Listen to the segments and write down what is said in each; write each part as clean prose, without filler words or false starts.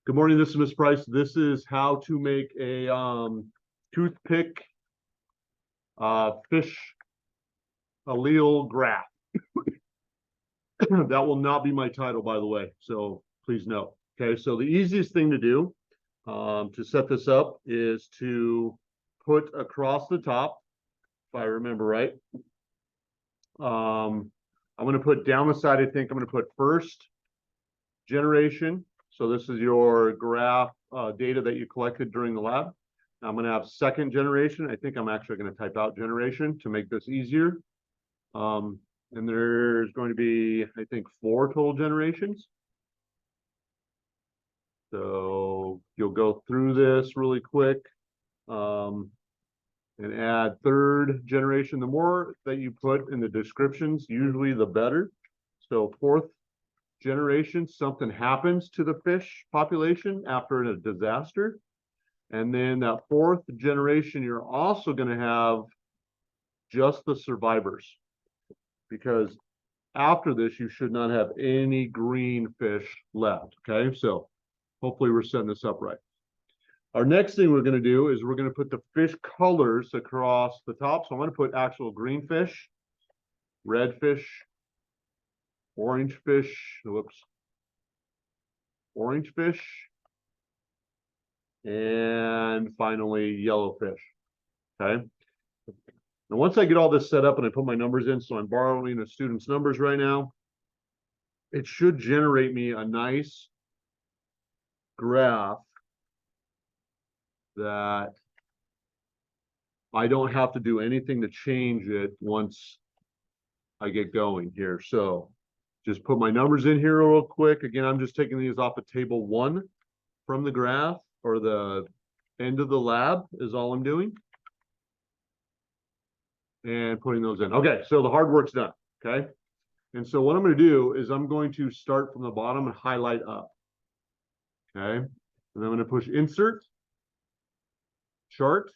Good morning, this is Ms. Price. This is how to make a toothpick fish allele graph. That will not be my title, by the way, so please note. Okay, so the easiest thing to do to set this up is to put across the top, if I remember right. I'm going to put down the side, I think I'm going to put first generation. So this is your graph data that you collected during the lab. I'm going to have second generation. I think I'm actually going to type out generation to make this easier. And there's going to be, I think, 4 total generations. So you'll go through this really quick and add third generation. The more that you put in the descriptions, usually the better. So fourth generation, something happens to the fish population after a disaster. And then that fourth generation, you're also going to have just the survivors, because after this, you should not have any green fish left. Okay, so hopefully we're setting this up right. Our next thing we're going to do is we're going to put the fish colors across the top. So I'm going to put actual green fish, red fish, orange fish, whoops, orange fish, and finally yellow fish. Okay. Now, once I get all this set up and I put my numbers in, so I'm borrowing a student's numbers right now, it should generate me a nice graph that I don't have to do anything to change it once I get going here. So just put my numbers in here real quick. Again, I'm just taking these off of table 1 from the graph, or the end of the lab is all I'm doing. And putting those in. Okay, so the hard work's done. Okay. And so what I'm going to do is I'm going to start from the bottom and highlight up. Okay. And I'm going to push insert, chart.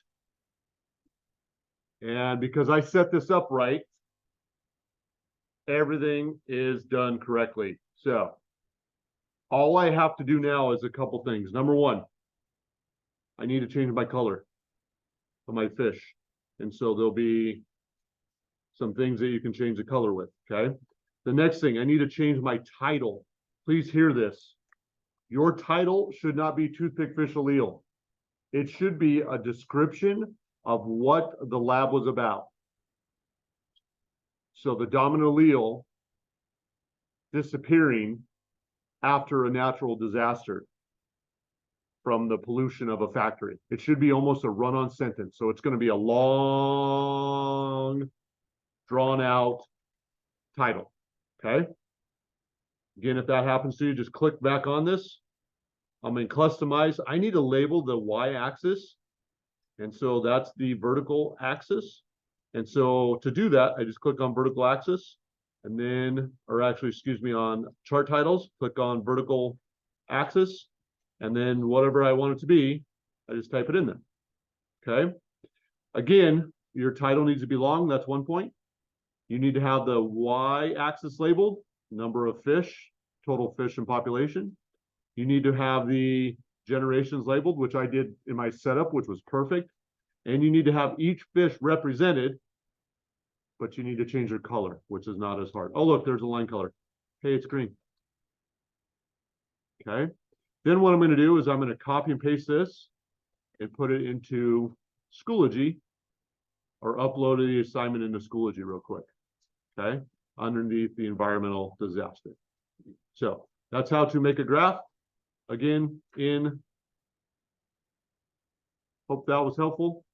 And because I set this up right, everything is done correctly. So all I have to do now is a couple things. Number 1, I need to change my color of my fish. And so there'll be some things that you can change the color with. Okay. The next thing, I need to change my title. Please hear this. Your title should not be Toothpick Fish Allele. It should be a description of what the lab was about. So the dominant allele disappearing after a natural disaster from the pollution of a factory. It should be almost a run-on sentence. So it's going to be a long, drawn-out title. Okay. Again, if that happens to you, just click back on this. I'm in customize. I need to label the y-axis. And so that's the vertical axis. And so to do that, I just click on vertical axis, and then, or actually, excuse me, on chart titles, click on vertical axis, and then whatever I want it to be, I just type it in there. Okay. Again, your title needs to be long. That's 1 point. You need to have the y-axis labeled, number of fish, total fish and population. You need to have the generations labeled, which I did in my setup, which was perfect. And you need to have each fish represented, but you need to change their color, which is not as hard. Oh, look, there's a line color. Hey, it's green. Okay. Then what I'm going to do is I'm going to copy and paste this and put it into Schoology, or upload the assignment into Schoology real quick. Okay. Underneath the environmental disaster. So that's how to make a graph. Again, hope that was helpful.